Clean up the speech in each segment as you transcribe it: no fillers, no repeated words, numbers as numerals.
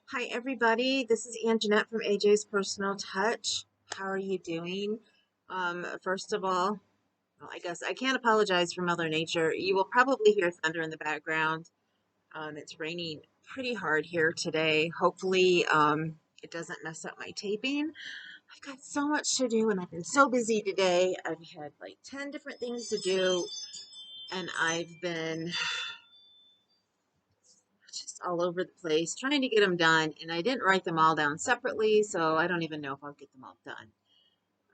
Hi everybody, this is Anjanette from AJ's Personal Touch. How are you doing? First of all, well, I guess I can't apologize for Mother Nature. You will probably hear thunder in the background. It's raining pretty hard here today. Hopefully, it doesn't mess up my taping. I've got so much to do and I've been so busy today. I've had like 10 different things to do and I've been just all over the place trying to get them done, and I didn't write them all down separately, so I don't even know if I'll get them all done.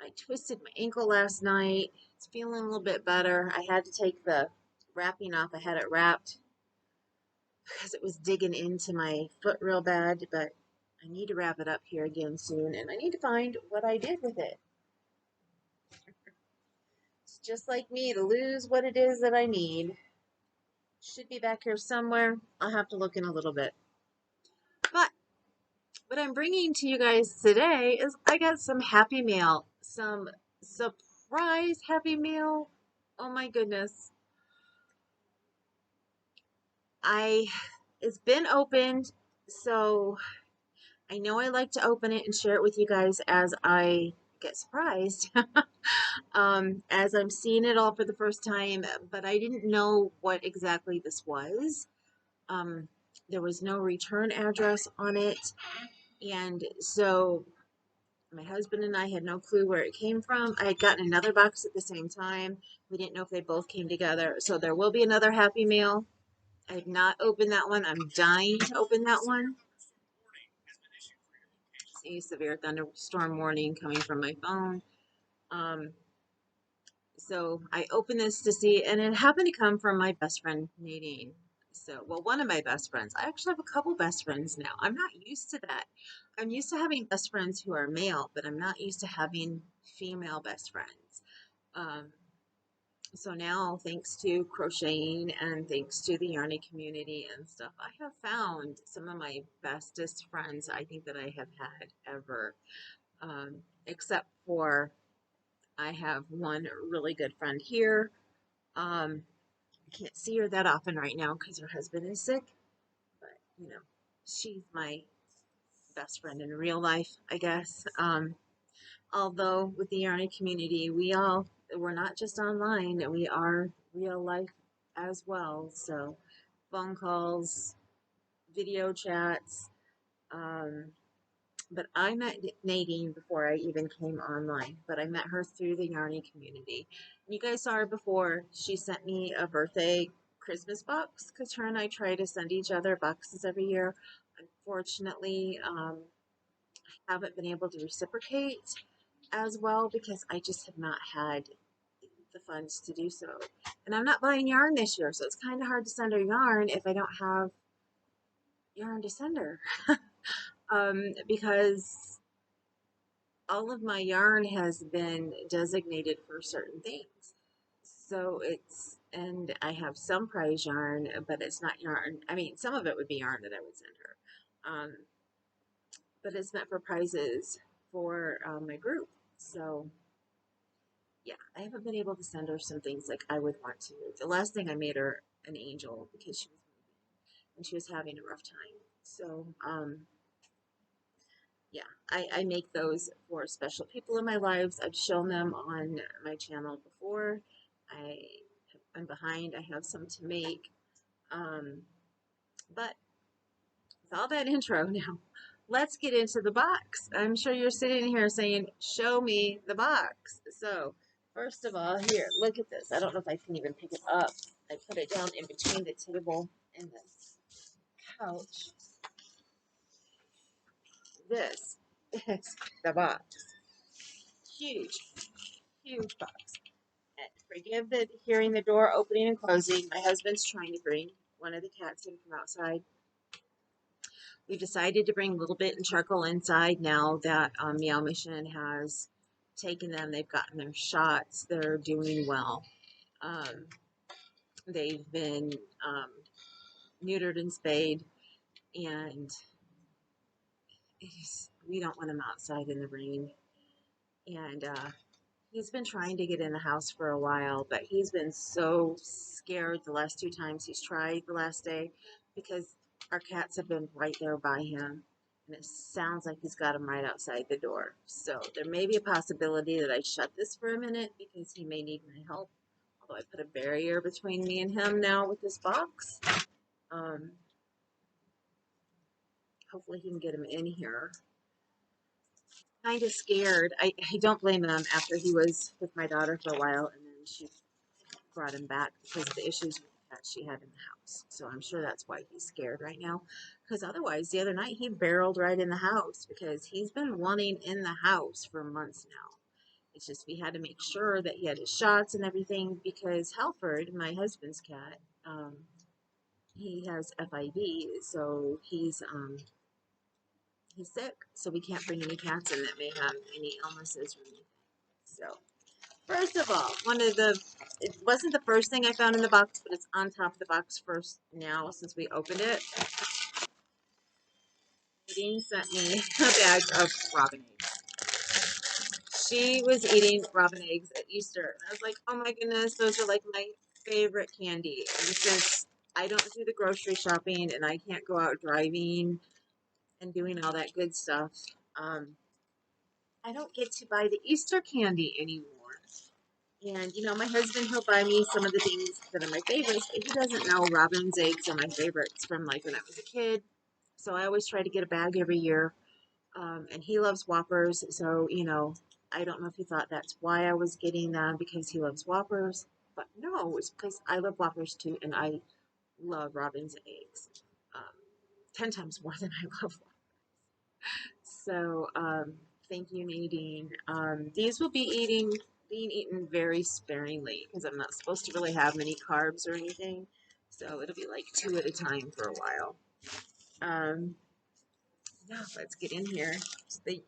I twisted my ankle last night. It's feeling a little bit better. I had to take the wrapping off. I had it wrapped because it was digging into my foot real bad, but I need to wrap it up here again soon, and I need to find what I did with it. It's just like me to lose what it is that I need. Should be back here somewhere. I'll have to look in a little bit. But what I'm bringing to you guys today is I got some Happy Mail, some surprise Happy Mail. Oh my goodness. I It's been opened, so I know I like to open it and share it with you guys as I get surprised. As I'm seeing it all for the first time, but I didn't know what exactly this was. Um, there was no return address on it, and so my husband and I had no clue where it came from. I had gotten another box at the same time. We didn't know if they both came together. So there will be another Happy Meal. I have not opened that one. I'm dying to open that one. See, severe thunderstorm warning coming from my phone. Um, so I opened this to see, and it happened to come from my best friend, Nadine. So, well, one of my best friends. I actually have a couple best friends now. I'm not used to that. I'm used to having best friends who are male, but I'm not used to having female best friends. Um, so now, thanks to crocheting and thanks to the yarny community and stuff, I have found some of my bestest friends I think that I have had ever. Except for I have one really good friend here. I can't see her that often right now because her husband is sick, but she's my best friend in real life, I guess. Although with the Yarny community, we're not just online, we are real life as well. So phone calls, video chats. Um, but I met Nadine before I even came online, but I met her through the Yarny community. You guys saw her before. She sent me a birthday Christmas box because her and I try to send each other boxes every year. Unfortunately, I haven't been able to reciprocate as well because I just have not had the funds to do so. And I'm not buying yarn this year, so it's kind of hard to send her yarn if I don't have yarn to send her. Because all of my yarn has been designated for certain things. So and I have some prize yarn, but it's not yarn. I mean, some of it would be yarn that I would send her. But it's meant for prizes for my group. So yeah, I haven't been able to send her some things like I would want to. The last thing I made her an angel because she was moving and she was having a rough time. So yeah, I make those for special people in my lives. I've shown them on my channel before. I'm behind. I have some to make. Um, but with all that intro now, let's get into the box. I'm sure you're sitting here saying, show me the box. So first of all, here, look at this. I don't know if I can even pick it up. I put it down in between the table and the couch. This is the box. Huge, huge box. And forgive the hearing the door opening and closing. My husband's trying to bring one of the cats in from outside. We decided to bring a little bit and charcoal inside now that Meow Mission has taken them. They've gotten their shots. They're doing well. Um, they've been neutered and spayed, and we don't want them outside in the rain. And he's been trying to get in the house for a while, but he's been so scared the last two times he's tried the last day because our cats have been right there by him. And it sounds like he's got him right outside the door. So there may be a possibility that I shut this for a minute because he may need my help. Although I put a barrier between me and him now with this box. Um, Hopefully he can get him in here. Kind of scared. I don't blame him after he was with my daughter for a while and then she brought him back because of the issues that she had in the house. So I'm sure that's why he's scared right now. Because otherwise, the other night he barreled right in the house because he's been wanting in the house for months now. It's just we had to make sure that he had his shots and everything because Halford, my husband's cat, he has FIV, so he's sick. So we can't bring any cats in that may have any illnesses or anything. So first of all, it wasn't the first thing I found in the box, but it's on top of the box first now since we opened it. Nadine sent me a bag of robin eggs. She was eating robin eggs at Easter. And I was like, oh my goodness, those are like my favorite candy. And since I don't do the grocery shopping and I can't go out driving and doing all that good stuff, I don't get to buy the Easter candy anymore. And, you know, my husband, he'll buy me some of the things that are my favorites, but he doesn't know robin's eggs are my favorites from, like, when I was a kid. So I always try to get a bag every year. And he loves Whoppers, so, you know, I don't know if he thought that's why I was getting them, because he loves Whoppers. But no, it's because I love Whoppers, too, and I love robin's eggs. Um, 10 times more than I love Whoppers. So, thank you, Nadine. These will be being eaten very sparingly because I'm not supposed to really have many carbs or anything. So it'll be like 2 at a time for a while. Now let's get in here. They,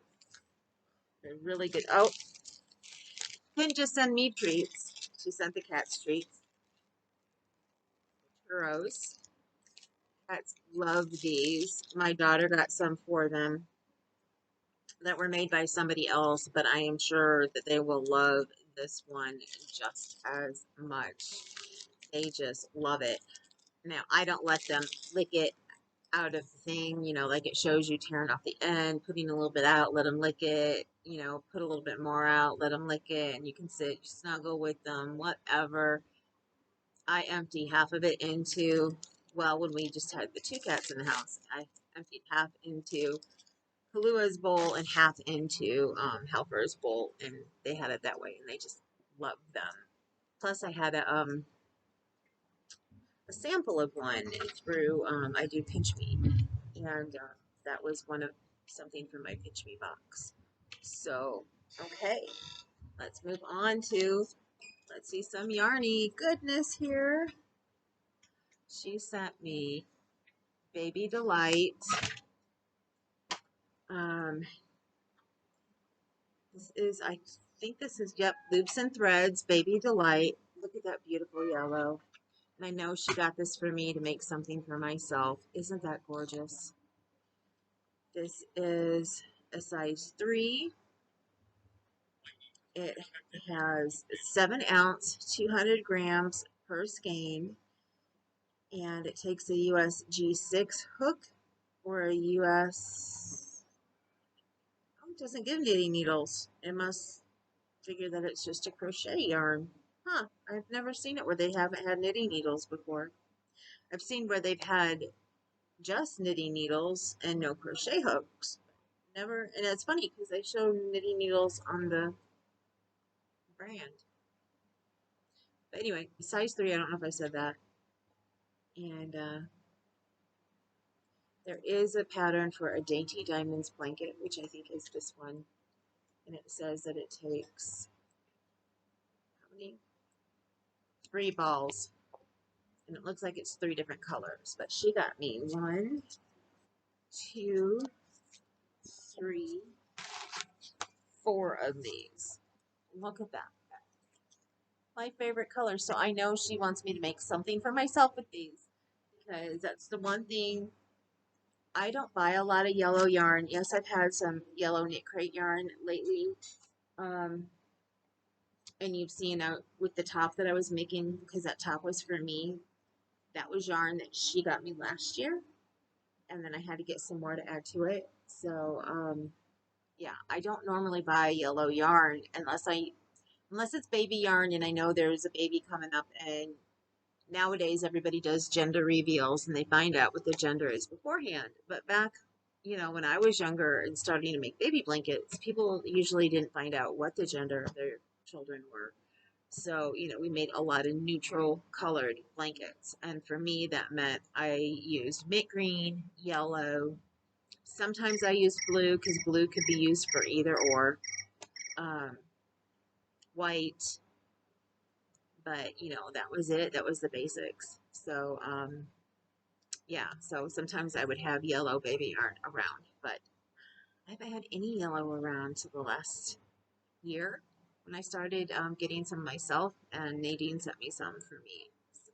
they're really good. Oh, didn't just send me treats. She sent the cats treats. Churros. Cats love these. My daughter got some for them that were made by somebody else, but I am sure that they will love this one just as much. They just love it. Now, I don't let them lick it out of the thing, you know, like it shows you tearing off the end, putting a little bit out, let them lick it, you know, put a little bit more out, let them lick it, and you can sit, snuggle with them, whatever. I empty half of it into, well, when we just had the 2 cats in the house, I emptied half into Kalua's bowl and half into Helper's bowl, and they had it that way, and they just loved them. Plus, I had a sample of one through I do Pinch Me, and that was one of something from my Pinch Me box. So, okay, let's move on to let's see some yarny goodness here. She sent me Baby Delight. Um, I think this is, yep, Loops and Threads, Baby Delight. Look at that beautiful yellow. And I know she got this for me to make something for myself. Isn't that gorgeous? This is a size 3. It has 7 ounce, 200 grams per skein. And it takes a US G6 hook or a US, oh, it doesn't give knitting needles. It must figure that it's just a crochet yarn. Huh, I've never seen it where they haven't had knitting needles before. I've seen where they've had just knitting needles and no crochet hooks. Never, and it's funny because they show knitting needles on the brand. But anyway, size 3, I don't know if I said that. And there is a pattern for a Dainty Diamonds blanket, which I think is this one. And it says that it takes, how many? 3 balls. And it looks like it's 3 different colors. But she got me 1, 2, 3, 4 of these. Look at that. My favorite color. So I know she wants me to make something for myself with these. Because that's the one thing. I don't buy a lot of yellow yarn. Yes, I've had some yellow knit crate yarn lately. And you've seen with the top that I was making, because that top was for me, that was yarn that she got me last year. and then I had to get some more to add to it. So yeah, I don't normally buy yellow yarn unless it's baby yarn and I know there's a baby coming up, and nowadays everybody does gender reveals and they find out what the gender is beforehand. But back, when I was younger and starting to make baby blankets, people usually didn't find out what the gender of their children were. So, we made a lot of neutral colored blankets. And for me, that meant I used mint green, yellow. Sometimes I used blue because blue could be used for either or. White, but that was it. That was the basics. So, yeah, so sometimes I would have yellow baby yarn around, but I haven't had any yellow around to the last year when I started getting some myself, and Nadine sent me some for me. So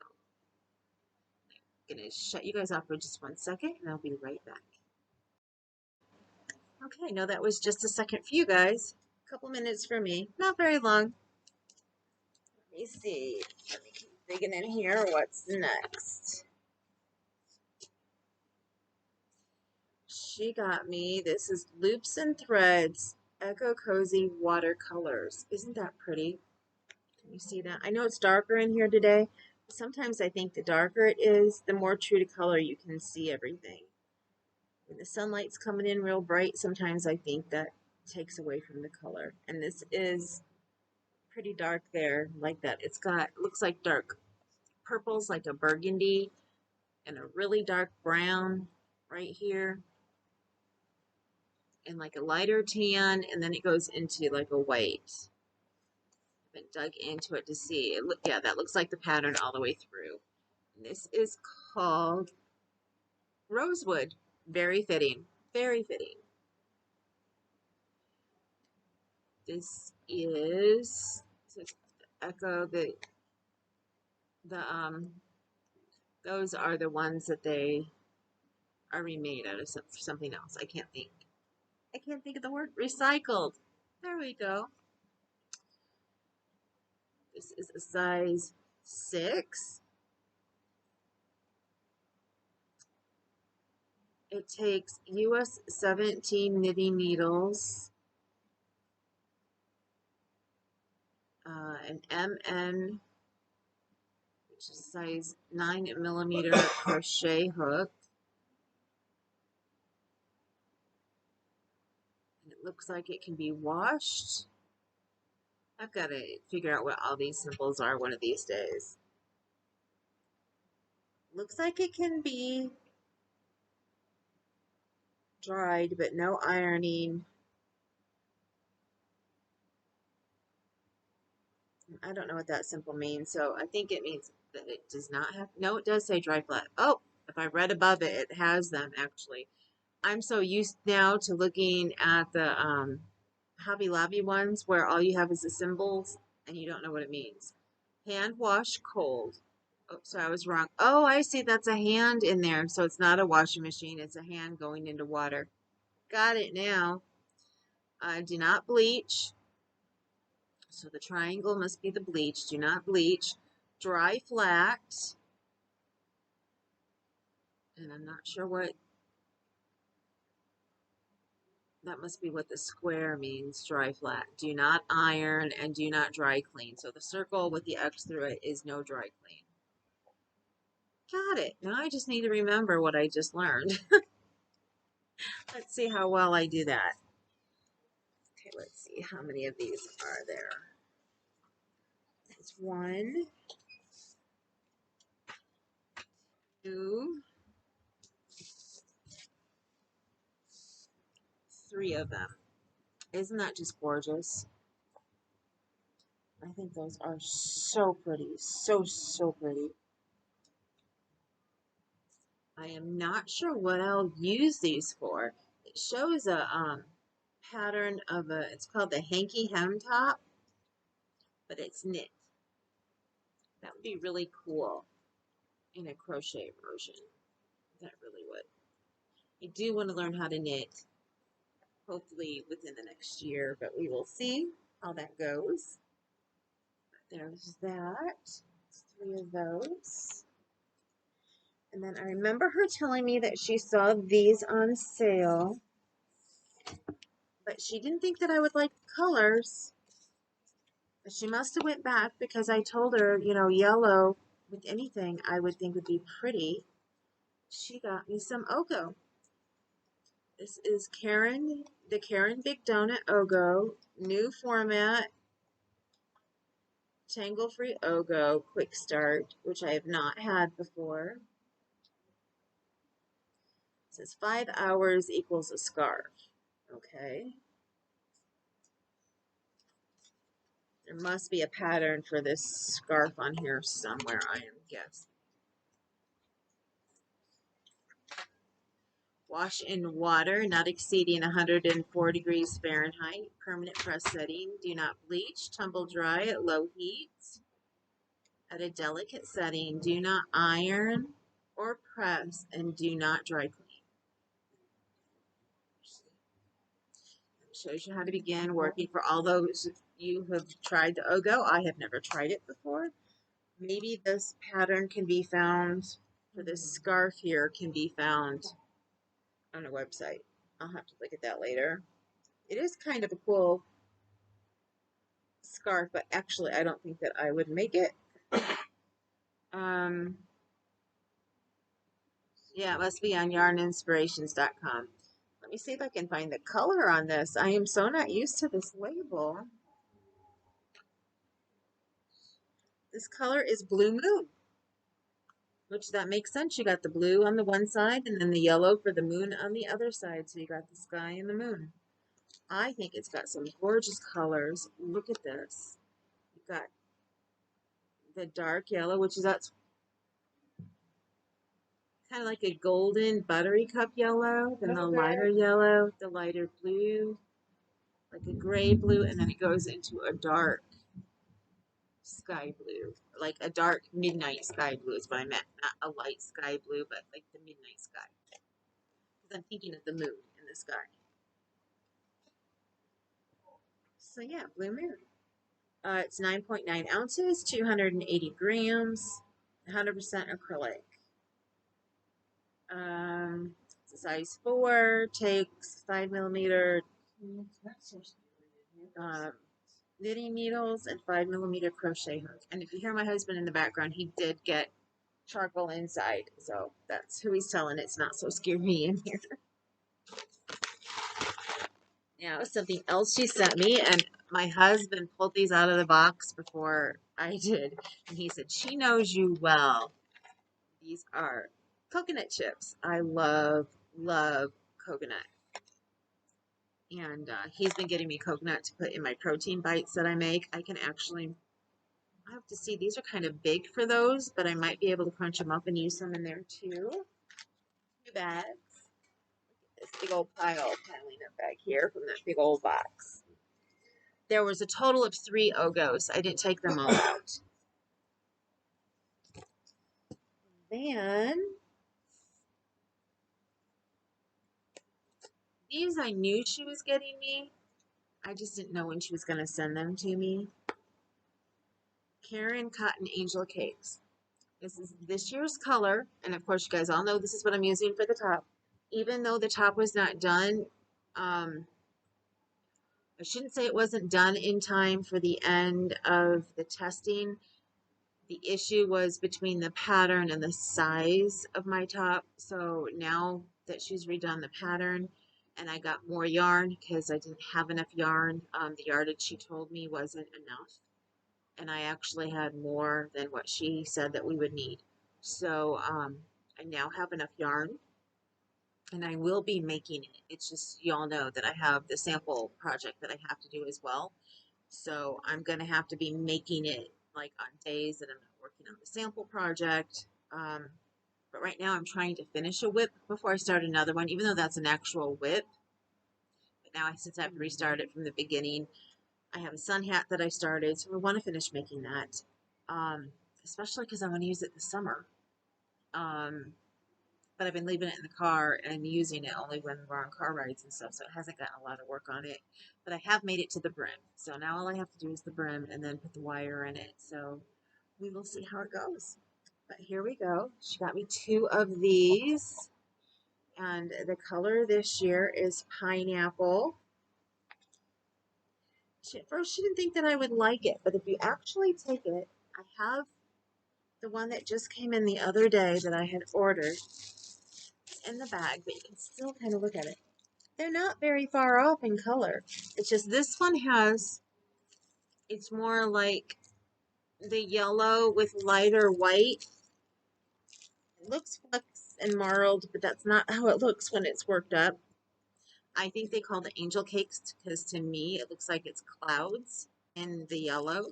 I'm going to shut you guys off for just 1 second, and I'll be right back. Okay, no, that was just a second for you guys. A couple minutes for me. Not very long. Let me see. Let me keep digging in here. What's next? She got me, this is Loops and Threads Echo Cozy Watercolors. Isn't that pretty? Can you see that? I know it's darker in here today. But sometimes I think the darker it is, the more true to color you can see everything. When the sunlight's coming in real bright, sometimes I think that takes away from the color. And this is pretty dark there, like that. It's got, looks like dark purples, like a burgundy, and a really dark brown right here, and like a lighter tan, and then it goes into like a white. I haven't dug into it to see. Yeah, that looks like the pattern all the way through. And this is called Rosewood. Very fitting. Very fitting. This is Echo. Those are the ones that they are remade out of something else. I can't think of the word. Recycled. There we go. This is a size 6. It takes US 17 knitting needles, an MN, which is size 9mm crochet hook. And it looks like it can be washed. I've got to figure out what all these symbols are one of these days. Looks like it can be dried, but no ironing. I don't know what that symbol means, so I think it means that it does not have, no, it does say dry flat. Oh, if I read above it, it has them actually. I'm so used now to looking at the Hobby Lobby ones where all you have is the symbols and you don't know what it means. Hand wash cold. Oh, so I was wrong. Oh, I see. That's a hand in there. So it's not a washing machine. It's a hand going into water. Got it now. Do not bleach. So the triangle must be the bleach. Do not bleach. Dry flat. And I'm not sure what, that must be what the square means, dry flat. Do not iron and do not dry clean. So the circle with the X through it is no dry clean. Got it. Now I just need to remember what I just learned. Let's see how well I do that. Okay, let's see. How many of these are there? That's 1, 2, 3 of them. Isn't that just gorgeous? I think those are so pretty. So, so pretty. I am not sure what I'll use these for. It shows a pattern of it's called the hanky hem top, but it's knit. That would be really cool in a crochet version. That really would. I do want to learn how to knit, hopefully within the next year, but we will see how that goes. There's that. 3 of those. And then I remember her telling me that she saw these on sale, but she didn't think that I would like the colors. But she must have went back because I told her, you know, yellow with anything I would think would be pretty. She got me some Ogo. This is the Karen Big Donut Ogo, new format, tangle-free Ogo, quick start, which I have not had before. It says 5 hours equals a scarf. Okay. There must be a pattern for this scarf on here somewhere, I am guessing. Wash in water, not exceeding 104 degrees Fahrenheit. Permanent press setting. Do not bleach. Tumble dry at low heat. At a delicate setting. Do not iron or press, and do not dry clean. Shows you how to begin working. For all those you who have tried the Ogo, I have never tried it before. Maybe this pattern can be found, for this scarf here, can be found on a website. I'll have to look at that later. It is kind of a cool scarf, but actually I don't think that I would make it. Yeah, it must be on yarninspirations.com. Let me see if I can find the color on this. I am so not used to this label. This color is Blue Moon, which that makes sense. You got the blue on the one side and then the yellow for the moon on the other side. So you got the sky and the moon. I think it's got some gorgeous colors. Look at this. You've got the dark yellow, which is that's kind of like a golden buttery cup yellow, then the lighter yellow, the lighter blue, like a gray blue, and then it goes into a dark sky blue, like a dark midnight sky blue is what I meant, not a light sky blue, but like the midnight sky. Because I'm thinking of the moon in the sky. So yeah, Blue Moon. It's 9.9 ounces, 280 grams, 100% acrylic. It's a size 4, takes 5mm knitting needles and 5mm crochet hook. And if you hear my husband in the background, he did get charcoal inside, so that's who he's telling. It's not so scary in here. Now, something else she sent me, and my husband pulled these out of the box before I did, and he said, she knows you well. These are coconut chips. I love coconut. And he's been getting me coconut to put in my protein bites that I make. I have to see, these are kind of big for those, but I might be able to crunch them up and use some in there too. 2 bags. This big old pile piling up back here from that big old box. There was a total of 3 Ogos. I didn't take them all out. Then these I knew she was getting me. I just didn't know when she was going to send them to me. Karen Cotton Angel Cakes. This is this year's color, and of course you guys all know this is what I'm using for the top. Even though the top was not done, I shouldn't say it wasn't done in time for the end of the testing. The issue was between the pattern and the size of my top. So now that she's redone the pattern and I got more yarn because I didn't have enough yarn, the yardage she told me wasn't enough. And I actually had more than what she said that we would need. So I now have enough yarn and I will be making it. It's just, y'all know that I have the sample project that I have to do as well. So I'm going to have to be making it like on days that I'm not working on the sample project. But right now I'm trying to finish a whip before I start another one, even though that's an actual whip. But now since I have to restart it from the beginning, I have a sun hat that I started, so I want to finish making that, especially because I want to use it this summer. But I've been leaving it in the car and using it only when we're on car rides and stuff, so it hasn't gotten a lot of work on it. But I have made it to the brim, so now all I have to do is the brim and then put the wire in it. So we will see how it goes. But here we go. She got me 2 of these. And the color this year is pineapple. At first she didn't think that I would like it, but if you actually take it, I have the one that just came in the other day that I had ordered in the bag, but you can still kind of look at it. They're not very far off in color. It's just this one it's more like the yellow with lighter white. It looks flex and marled, but that's not how it looks when it's worked up. I think they call the angel cakes because to me it looks like it's clouds in the yellow.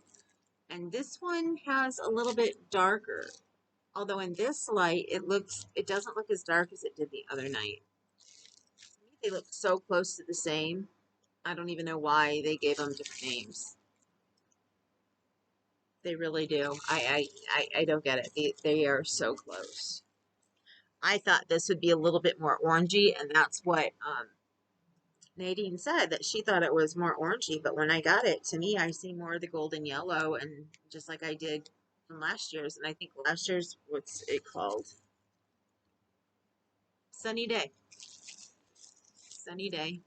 And this one has a little bit darker. Although in this light it doesn't look as dark as it did the other night. They look so close to the same. I don't even know why they gave them different names. They really do. I don't get it. They are so close. I thought this would be a little bit more orangey, and that's what Nadine said, that she thought it was more orangey, but when I got it, to me, I see more of the golden yellow, and just like I did from last year's, and I think last year's, what's it called? Sunny Day. Sunny Day,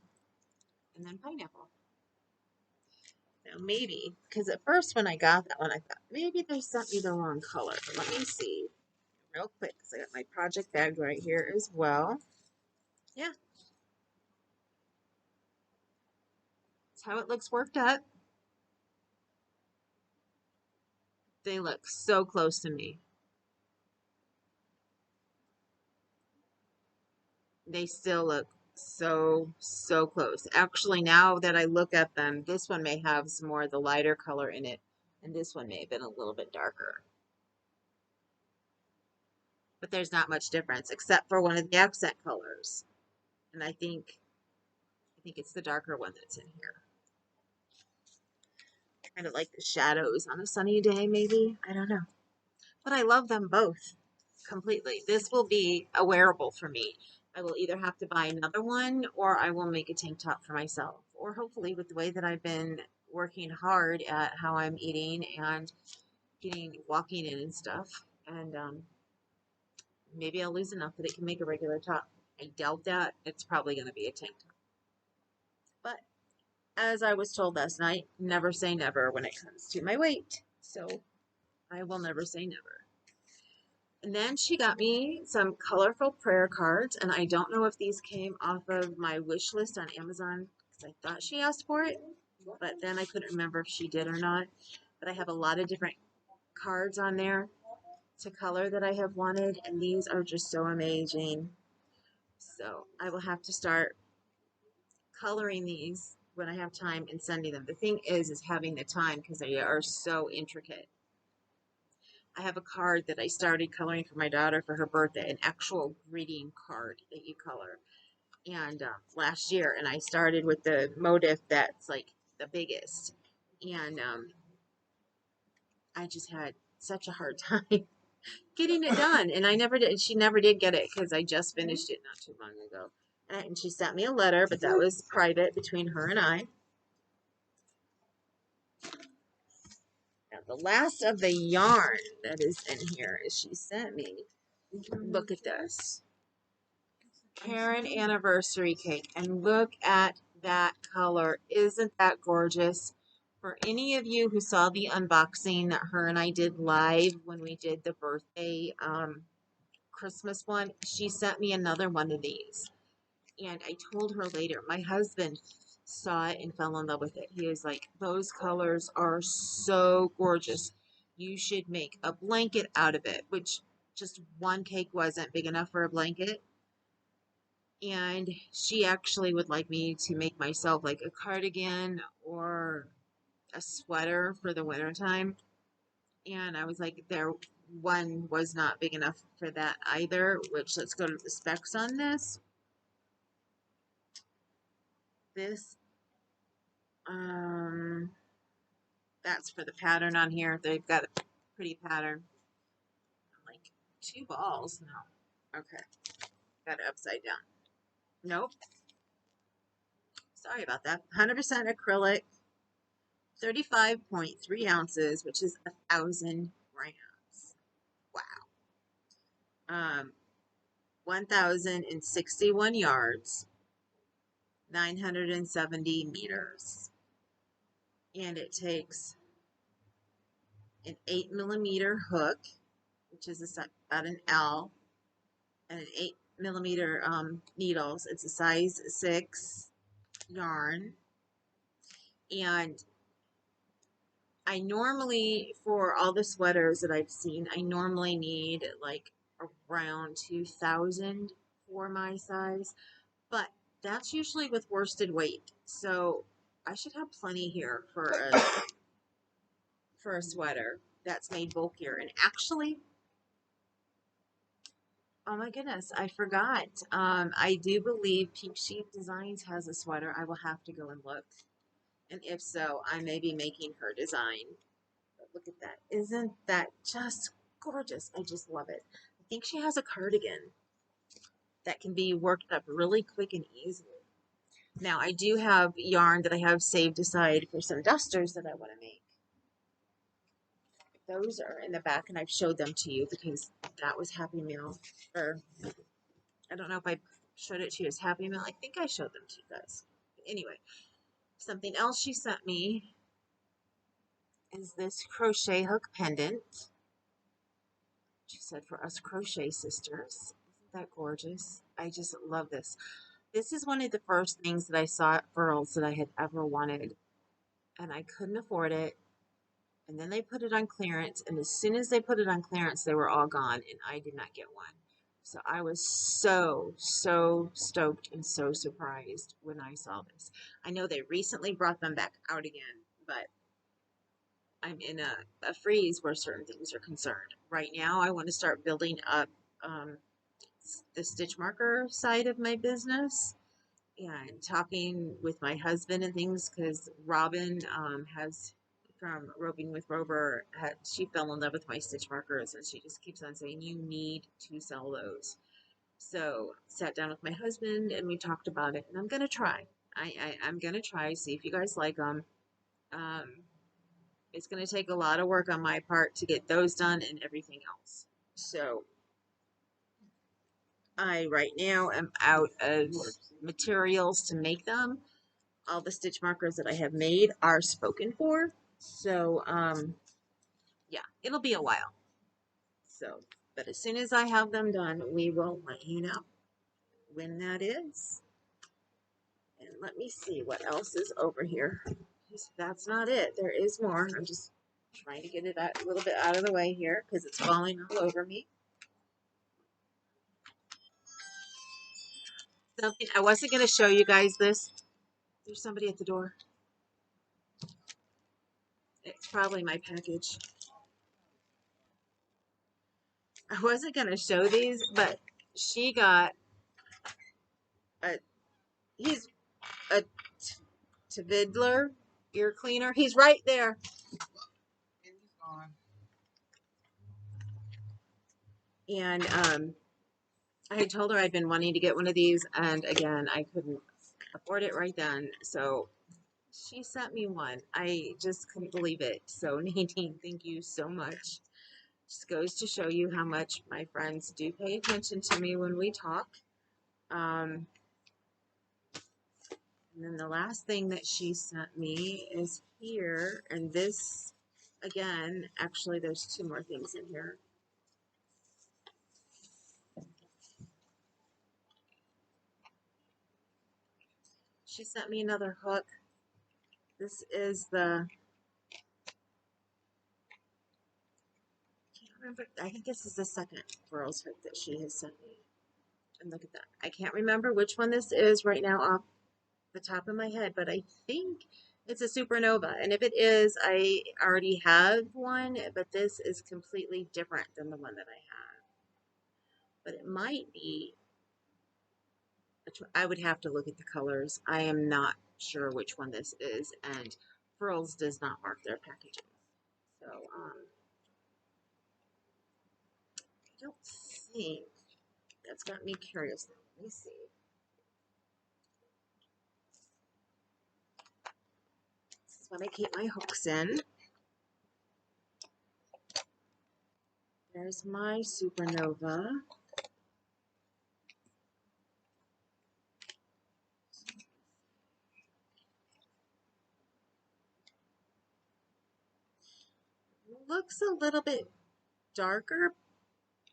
and then pineapple. Now maybe, because at first when I got that one, I thought maybe they sent me the wrong color. But let me see real quick, because I got my project bag right here as well. Yeah, that's how it looks worked up. They look so close to me. They still look so close. Actually, now that I look at them, this one may have some more of the lighter color in it, and this one may have been a little bit darker. But there's not much difference except for one of the accent colors. And I think it's the darker one that's in here. Kind of like the shadows on a sunny day, maybe. I don't know. But I love them both completely. This will be a wearable for me. I will either have to buy another one or I will make a tank top for myself. Or hopefully with the way that I've been working hard at how I'm eating and walking in and stuff. And maybe I'll lose enough that it can make a regular top. I doubt that. It's probably going to be a tank top. But as I was told last night, never say never when it comes to my weight. So I will never say never. And then she got me some colorful prayer cards, and I don't know if these came off of my wish list on Amazon because I thought she asked for it, but then I couldn't remember if she did or not. But I have a lot of different cards on there to color that I have wanted, and these are just so amazing. So I will have to start coloring these when I have time and sending them. The thing is having the time because they are so intricate. I have a card that I started coloring for my daughter for her birthday, an actual greeting card that you color. And last year, and I started with the motif that's like the biggest. And I just had such a hard time getting it done. And I never did. She never did get it because I just finished it not too long ago. And she sent me a letter, but that was private between her and I. Now, the last of the yarn that is in here is she sent me. Look at this. Parent anniversary cake. And look at that color. Isn't that gorgeous? For any of you who saw the unboxing that her and I did live when we did the birthday Christmas one, she sent me another one of these. And I told her later, my husband saw it and fell in love with it. He was like, those colors are so gorgeous. You should make a blanket out of it, which just one cake wasn't big enough for a blanket. And she actually would like me to make myself like a cardigan or a sweater for the wintertime. And I was like, there one was not big enough for that either, which let's go to the specs on this. This that's for the pattern on here. They've got a pretty pattern. Like 2 balls. No. Okay. Got it upside down. Nope. Sorry about that. 100% acrylic. 35.3 ounces, which is 1,000 grams. Wow. um, 1,061 yards, 970 meters. And it takes an 8mm hook, which is about an L, and an 8mm needles. It's a size 6 yarn. And I normally, for all the sweaters that I've seen, I normally need like around 2,000 for my size, but that's usually with worsted weight. So I should have plenty here for a sweater that's made bulkier. And actually, oh my goodness, I forgot. I do believe Pink Sheep Designs has a sweater. I will have to go and look. And if so, I may be making her design. But look at that. Isn't that just gorgeous? I just love it. I think she has a cardigan that can be worked up really quick and easily. Now, I do have yarn that I have saved aside for some dusters that I want to make. Those are in the back, and I've showed them to you because that was Happy Meal. Or, I don't know if I showed it to you as Happy Meal. I think I showed them to you guys. Anyway, something else she sent me is this crochet hook pendant. She said, for us crochet sisters. Isn't that gorgeous? I just love this. This is one of the first things that I saw at Furls that I had ever wanted, and I couldn't afford it. And then they put it on clearance, and as soon as they put it on clearance, they were all gone, and I did not get one. So I was so stoked and so surprised when I saw this. I know they recently brought them back out again, but I'm in a freeze where certain things are concerned. Right now, I want to start building up the stitch marker side of my business and talking with my husband and things, because Robin has, from Roping with Rover, she fell in love with my stitch markers, and she just keeps on saying, you need to sell those. So sat down with my husband and we talked about it, and I'm going to try. I'm going to try, see if you guys like them. It's going to take a lot of work on my part to get those done and everything else. So I right now am out of materials to make them. All the stitch markers that I have made are spoken for. So yeah, it'll be a while. So, but as soon as I have them done, we will let you know when that is. And let me see what else is over here. That's not it. There is more. I'm just trying to get it a little bit out of the way here because it's falling all over me. Something I wasn't going to show you guys this. There's somebody at the door. It's probably my package. I wasn't going to show these, but she got a, he's a Tvidler ear cleaner. He's right there. And I had told her I'd been wanting to get one of these, and again, I couldn't afford it right then. So she sent me one. I just couldn't believe it. So Nadine, thank you so much. Just goes to show you how much my friends do pay attention to me when we talk. And then the last thing that she sent me is here, and this, again, actually there's two more things in here. She sent me another hook. This is the, I can't remember, I think this is the second girl's hook that she has sent me. And look at that. I can't remember which one this is right now off the top of my head, but I think it's a supernova. And if it is, I already have one, but this is completely different than the one that I have. But it might be, I would have to look at the colors. I am not sure which one this is, and Furls does not mark their packaging. So, I don't think, that's got me curious now. Let me see. This is what I keep my hooks in. There's my supernova. looks a little bit darker.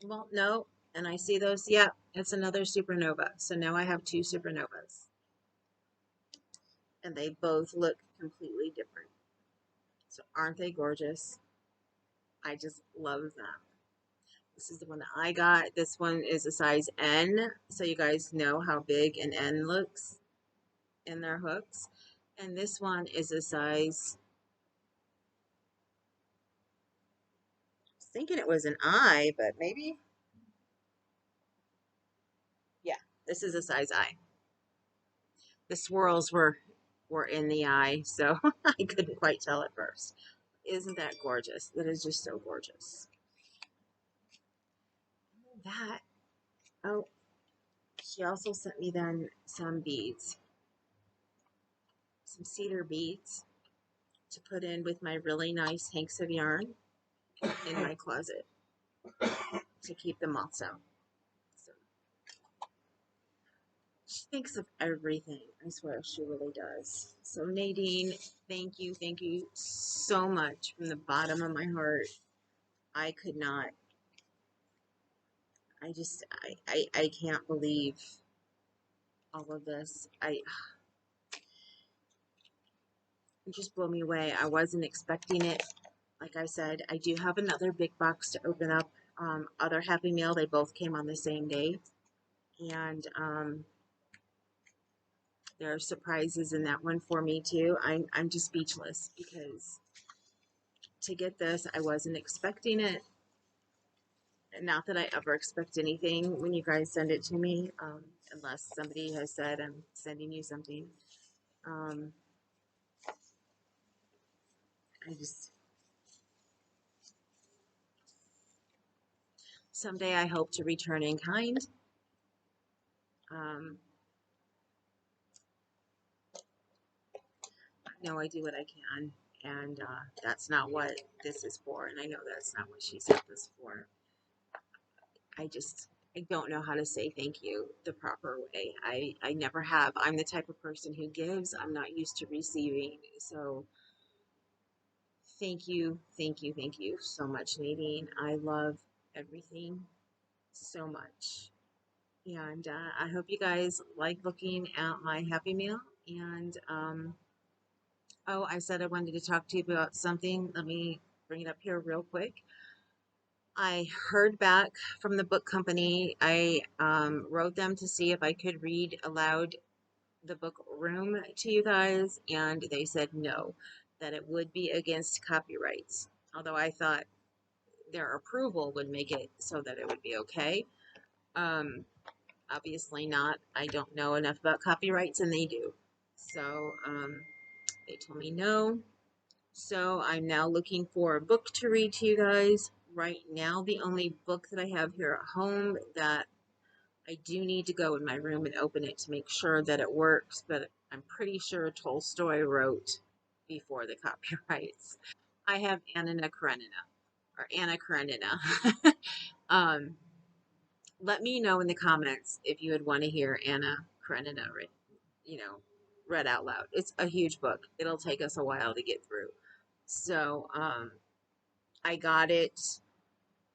Well, no. And I see those. Yeah, it's another supernova. So now I have two supernovas. And they both look completely different. So aren't they gorgeous? I just love them. This is the one that I got. This one is a size N. So you guys know how big an N looks in their hooks. And this one is a size, I was thinking it was an I, but maybe, yeah, this is a size I. The swirls were in the eye, so I couldn't quite tell at first. Isn't that gorgeous? That is just so gorgeous. That, oh, she also sent me then some beads, some cedar beads to put in with my really nice hanks of yarn in my closet to keep the moths out. So she thinks of everything. I swear she really does. So Nadine, thank you so much from the bottom of my heart. I could not. I can't believe all of this. It just blew me away. I wasn't expecting it. Like I said, I do have another big box to open up. Other Happy Meal, they both came on the same day. And there are surprises in that one for me too. I'm just speechless because to get this, I wasn't expecting it. Not that I ever expect anything when you guys send it to me, unless somebody has said I'm sending you something. Um, I just someday I hope to return in kind. Um, I know I do what I can, and that's not what this is for, and I know that's not what she sent this for. I don't know how to say thank you the proper way. I never have. I'm the type of person who gives. I'm not used to receiving. So thank you so much, Nadine. I love everything so much. And I hope you guys like looking at my Happy Meal. And oh, I said I wanted to talk to you about something. Let me bring it up here real quick. I heard back from the book company. I wrote them to see if I could read aloud the book Room to you guys, and they said no, that it would be against copyrights. Although I thought their approval would make it so that it would be okay. Um, Obviously not. I don't know enough about copyrights, and they do. So they told me no. So I'm now looking for a book to read to you guys. Right now, the only book that I have here at home that I do need to go in my room and open it to make sure that it works, but I'm pretty sure Tolstoy wrote before the copyrights. I have Anna Karenina, or Anna Karenina. um, Let me know in the comments if you would want to hear Anna Karenina read out loud. It's a huge book. It'll take us a while to get through. So, I got it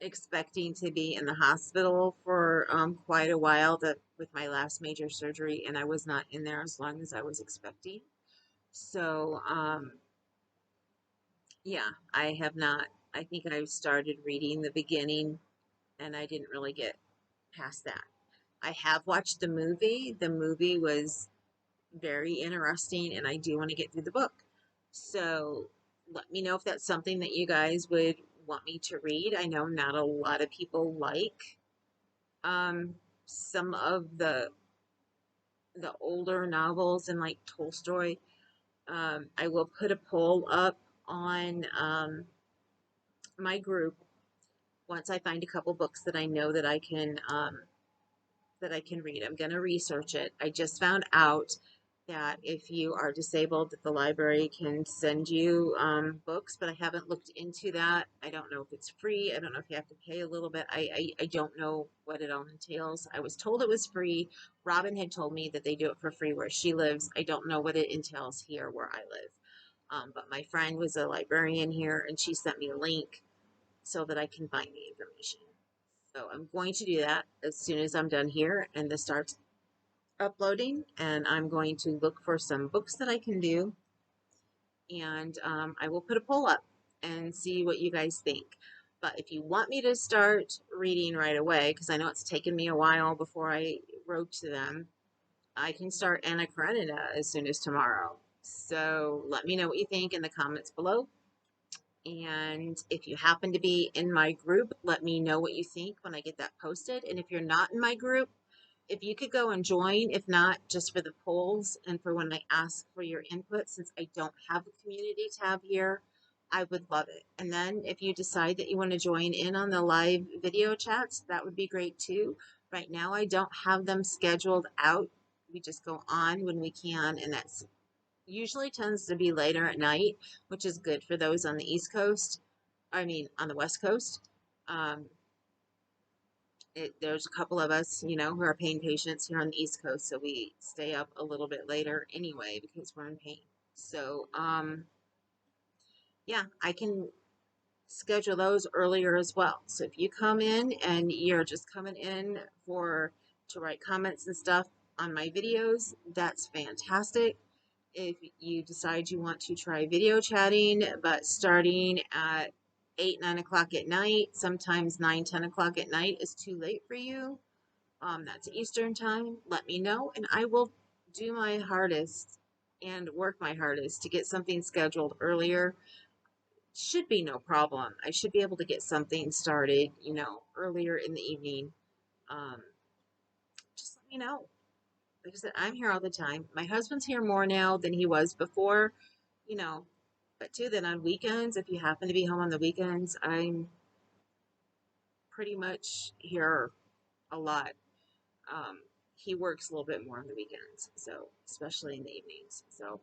expecting to be in the hospital for quite a while with my last major surgery, and I was not in there as long as I was expecting. So, yeah, I have not. I think I started reading the beginning, and I didn't really get past that. I have watched the movie. The movie was very interesting, and I do want to get through the book. So let me know if that's something that you guys would want me to read. I know not a lot of people like some of the older novels and like Tolstoy. I will put a poll up on my group once I find a couple books that I know that I can read. I'm going to research it. I just found out that if you are disabled, that the library can send you books, but I haven't looked into that. I don't know if it's free. I don't know if you have to pay a little bit. I don't know what it all entails. I was told it was free. Robin had told me that they do it for free where she lives. I don't know what it entails here where I live. But my friend was a librarian here, and she sent me a link. so that I can find the information. So I'm going to do that as soon as I'm done here and this starts uploading, and I'm going to look for some books that I can do, and I will put a poll up and see what you guys think. But if you want me to start reading right away, because I know it's taken me a while before I wrote to them, I can start Anna Karenina as soon as tomorrow. So let me know what you think in the comments below. And if you happen to be in my group, let me know what you think when I get that posted. And if you're not in my group, if you could go and join, if not just for the polls and for when I ask for your input, since I don't have a community tab here, I would love it. And then if you decide that you want to join in on the live video chats, that would be great too. Right now, I don't have them scheduled out. We just go on when we can, and that's usually tends to be later at night, which is good for those on the East Coast. I mean, on the West Coast. Um, there's a couple of us, you know, who are pain patients here on the East Coast, so we stay up a little bit later anyway because we're in pain. So, yeah, I can schedule those earlier as well. So if you come in and you're just coming in for to write comments and stuff on my videos, that's fantastic. If you decide you want to try video chatting, but starting at 8, 9 o'clock at night, sometimes 9, 10 o'clock at night is too late for you, that's Eastern time, let me know, and I will do my hardest and work my hardest to get something scheduled earlier. Should be no problem. I should be able to get something started, you know, earlier in the evening. Um, just let me know. Like I said, I'm here all the time. My husband's here more now than he was before, you know, but too, then on weekends, if you happen to be home on the weekends, I'm pretty much here a lot. Um, he works a little bit more on the weekends, so especially in the evenings. So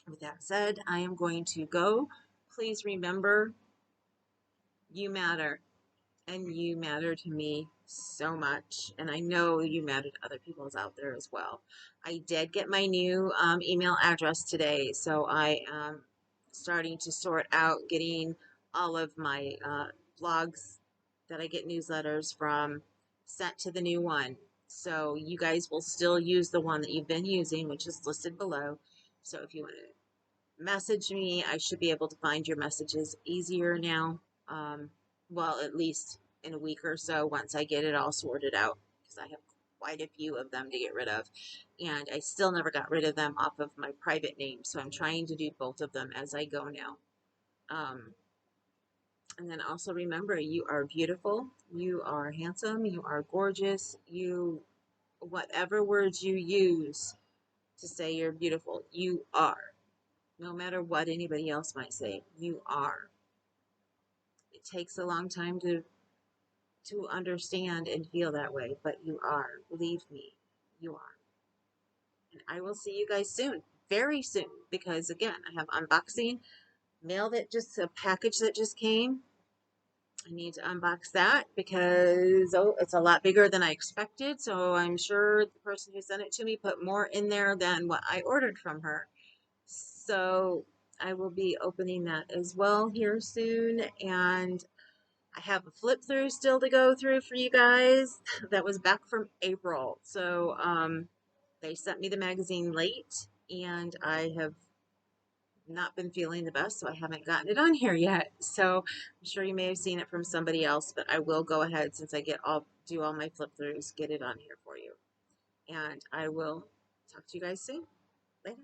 with that said, I am going to go. Please remember, you matter, and you matter to me so much, and I know you matter to other people out there as well. I did get my new email address today, so I am starting to sort out getting all of my blogs that I get newsletters from sent to the new one. So you guys will still use the one that you've been using, which is listed below. So if you want to message me, I should be able to find your messages easier now. Well, at least in a week or so once I get it all sorted out, because I have quite a few of them to get rid of, and I still never got rid of them off of my private name, so I'm trying to do both of them as I go now. And then also remember, you are beautiful, you are handsome, you are gorgeous, you, whatever words you use to say you're beautiful, you are. No matter what anybody else might say, you are. It takes a long time to understand and feel that way, but you are. Believe me, you are. And I will see you guys soon, very soon, because again, I have unboxing, mail that just, a package that just came. I need to unbox that because, oh, it's a lot bigger than I expected. So I'm sure the person who sent it to me put more in there than what I ordered from her. So I will be opening that as well here soon. And I have a flip through still to go through for you guys that was back from April. So they sent me the magazine late, and I have not been feeling the best, so I haven't gotten it on here yet. So I'm sure you may have seen it from somebody else, but I will go ahead, since I do all my flip throughs, get it on here for you. And I will talk to you guys soon. Later.